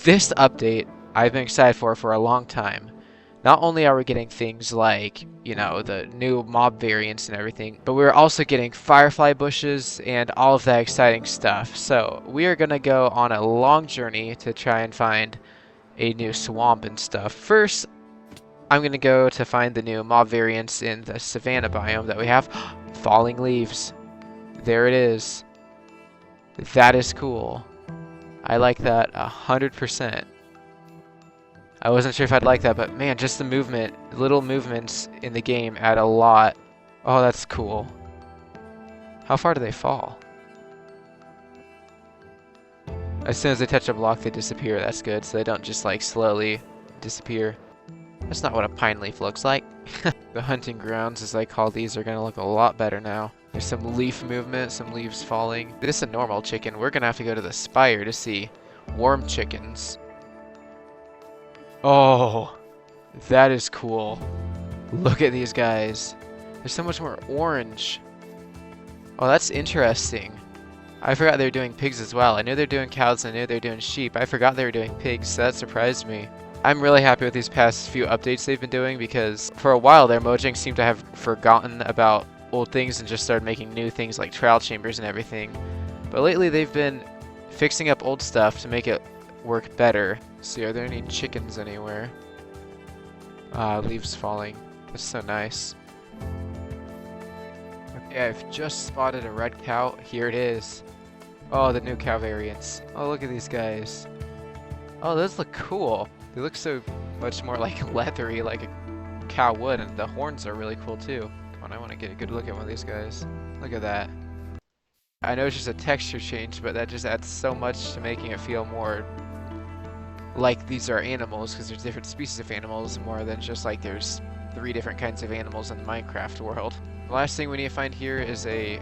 This update I've been excited for a long time. Not only are we getting things like, the new mob variants and everything, but we're also getting firefly bushes and all of that exciting stuff. So we are going to go on a long journey to try and find a new swamp and stuff. First, I'm going to go to find the new mob variants in the savanna biome that we have. Falling leaves. There it is. That is cool. I like that 100%. I wasn't sure if I'd like that, but man, just the movement, little movements in the game add a lot. Oh, that's cool. How far do they fall? As soon as they touch a block, they disappear. That's good, so they don't just like slowly disappear. That's not what a pine leaf looks like. The hunting grounds, as I call these, are gonna look a lot better now. There's some leaf movement, some leaves falling. This is a normal chicken. We're gonna have to go to the spire to see worm chickens. Oh, that is cool. Look at these guys. They're so much more orange. Oh, that's interesting. I forgot they were doing pigs as well. I knew they were doing cows, I knew they were doing sheep. I forgot they were doing pigs, so that surprised me. I'm really happy with these past few updates they've been doing because for a while there, Mojang seemed to have forgotten about old things and just started making new things like trial chambers and everything. But lately they've been fixing up old stuff to make it work better. See, are there any chickens anywhere? Leaves falling. That's so nice. Okay, I've just spotted a red cow. Here it is. Oh, the new cow variants. Oh, look at these guys. Oh, those look cool. They look so much more like leathery, like a cow would, and the horns are really cool too. Come on, I want to get a good look at one of these guys. Look at that. I know it's just a texture change, but that just adds so much to making it feel more like these are animals, because there's different species of animals more than just like there's 3 different kinds of animals in the Minecraft world. The last thing we need to find here is a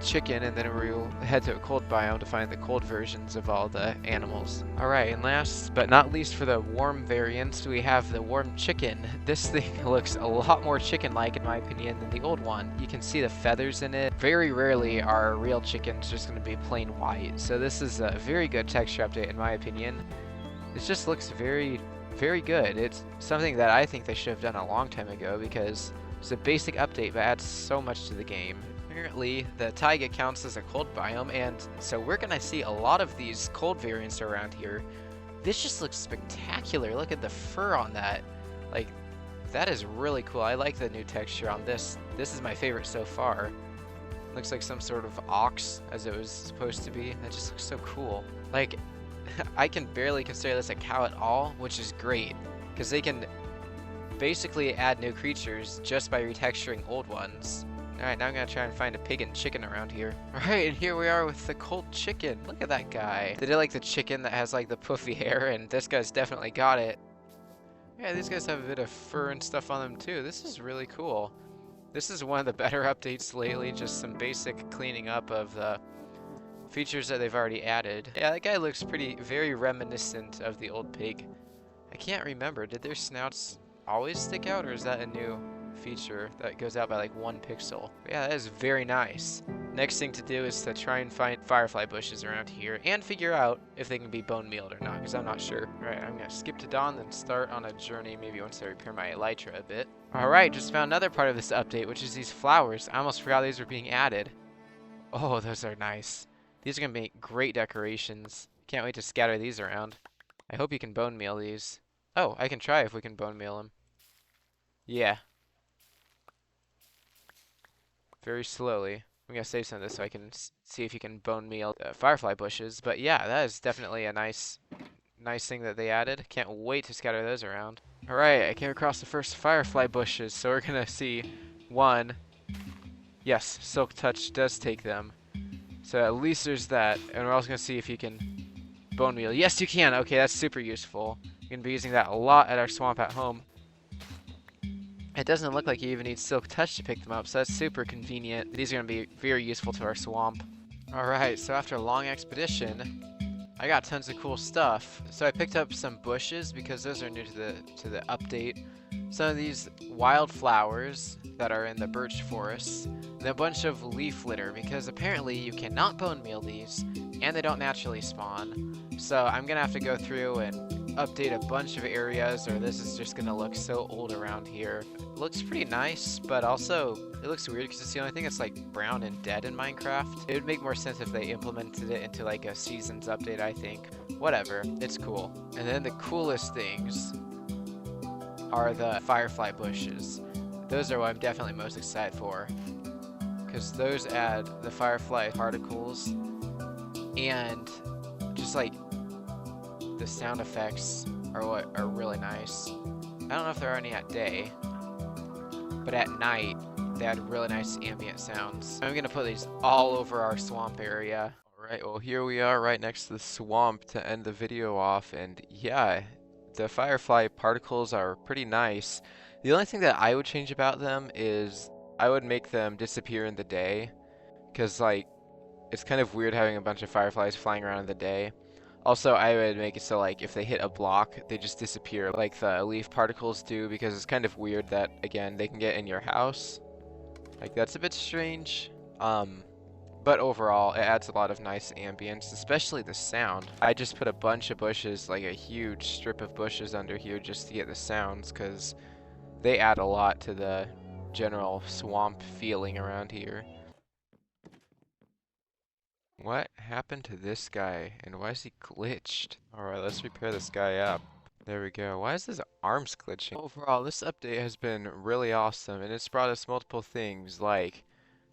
chicken, and then we'll head to a cold biome to find the cold versions of all the animals. Alright, and last but not least for the warm variants, we have the warm chicken. This thing looks a lot more chicken-like in my opinion than the old one. You can see the feathers in it. Very rarely are real chickens just going to be plain white, so this is a very good texture update in my opinion. It just looks very, very good. It's something that I think they should have done a long time ago because it's a basic update but adds so much to the game. Apparently, the taiga counts as a cold biome, and so we're gonna see a lot of these cold variants around here. This just looks spectacular. Look at the fur on that. Like, that is really cool. I like the new texture on this. This is my favorite so far. Looks like some sort of ox, as it was supposed to be. That just looks so cool. Like, I can barely consider this a cow at all, which is great, because they can basically add new creatures just by retexturing old ones. Alright, now I'm gonna try and find a pig and chicken around here. Alright, and here we are with the cold chicken. Look at that guy. They did like the chicken that has like the puffy hair, and this guy's definitely got it. Yeah, these guys have a bit of fur and stuff on them too. This is really cool. This is one of the better updates lately, just some basic cleaning up of the features that they've already added. Yeah, that guy looks very reminiscent of the old pig. I can't remember, did their snouts always stick out, or is that a new feature that goes out by like 1 pixel? But yeah, that is very nice. Next thing to do is to try and find firefly bushes around here and figure out if they can be bone mealed or not, because I'm not sure. Alright, I'm gonna skip to dawn, then start on a journey maybe once I repair my elytra a bit. Alright, just found another part of this update, which is these flowers. I almost forgot these were being added. Oh, those are nice. These are going to make great decorations. Can't wait to scatter these around. I hope you can bone meal these. Oh, I can try if we can bone meal them. Yeah. Very slowly. I'm going to save some of this so I can see if you can bone meal firefly bushes. But yeah, that is definitely a nice thing that they added. Can't wait to scatter those around. Alright, I came across the first firefly bushes, so we're going to see one. Yes, Silk Touch does take them. So at least there's that, and we're also going to see if you can bone meal. Yes, you can! Okay, that's super useful. You're going to be using that a lot at our swamp at home. It doesn't look like you even need Silk Touch to pick them up, so that's super convenient. These are going to be very useful to our swamp. Alright, so after a long expedition, I got tons of cool stuff. So I picked up some bushes, because those are new to the update. Some of these wildflowers that are in the birch forests, and a bunch of leaf litter, because apparently you cannot bone meal these, and they don't naturally spawn. So I'm gonna have to go through and update a bunch of areas, or this is just gonna look so old around here. It looks pretty nice, but also it looks weird because it's the only thing that's like brown and dead in Minecraft. It would make more sense if they implemented it into like a seasons update, I think. Whatever, it's cool. And then the coolest things are the firefly bushes. Those are what I'm definitely most excited for, because those add the firefly particles and just like the sound effects are what are really nice. I don't know if there are any at day, but at night they add really nice ambient sounds. I'm gonna put these all over our swamp area. Alright, well here we are right next to the swamp to end the video off, and yeah, the firefly particles are pretty nice. The only thing that I would change about them is I would make them disappear in the day, because like it's kind of weird having a bunch of fireflies flying around in the day. Also, I would make it so like if they hit a block, they just disappear like the leaf particles do, because it's kind of weird that, again, they can get in your house. Like, that's a bit strange. But overall, it adds a lot of nice ambience, especially the sound. I just put a bunch of bushes, like a huge strip of bushes under here just to get the sounds, because they add a lot to the general swamp feeling around here. What happened to this guy, and why is he glitched? Alright, let's repair this guy up. There we go. Why is his arms glitching? Overall, this update has been really awesome, and it's brought us multiple things like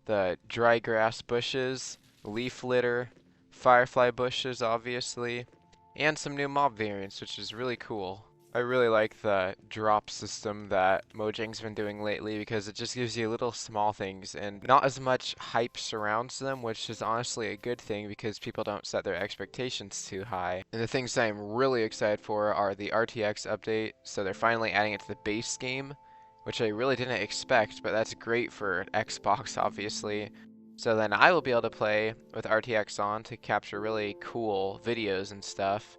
the dry grass bushes, leaf litter, firefly bushes, obviously, and some new mob variants, which is really cool. I really like the drop system that Mojang's been doing lately, because it just gives you little small things and not as much hype surrounds them, which is honestly a good thing because people don't set their expectations too high. And the things I'm really excited for are the RTX update, so they're finally adding it to the base game, which I really didn't expect, but that's great for Xbox, obviously. So then I will be able to play with RTX on to capture really cool videos and stuff.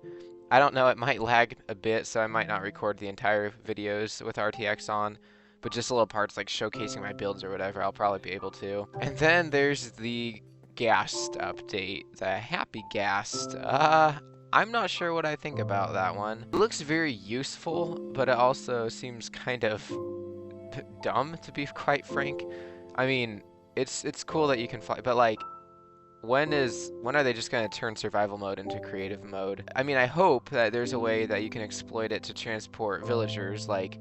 I don't know, it might lag a bit, so I might not record the entire videos with RTX on, but just little parts like showcasing my builds or whatever, I'll probably be able to. And then there's the Ghast update, the Happy Ghast. I'm not sure what I think about that one. It looks very useful, but it also seems kind of dumb, to be quite frank. I mean, it's cool that you can fly, but like, when are they just going to turn survival mode into creative mode? I mean, I hope that there's a way that you can exploit it to transport villagers, like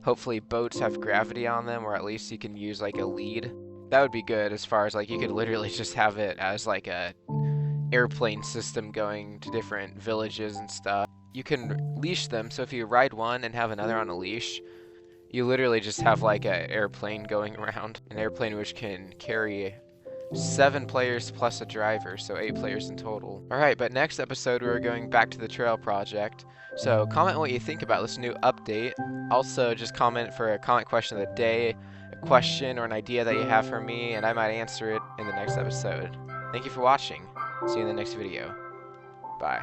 hopefully boats have gravity on them, or at least you can use like a lead. That would be good, as far as like you could literally just have it as like a airplane system going to different villages and stuff. You can leash them, so if you ride one and have another on a leash, you literally just have like an airplane going around. An airplane which can carry 7 players plus a driver, so 8 players in total. Alright, but next episode we're going back to the trail project. So comment what you think about this new update. Also, just comment for a comment question of the day, a question or an idea that you have for me, and I might answer it in the next episode. Thank you for watching. See you in the next video. Bye.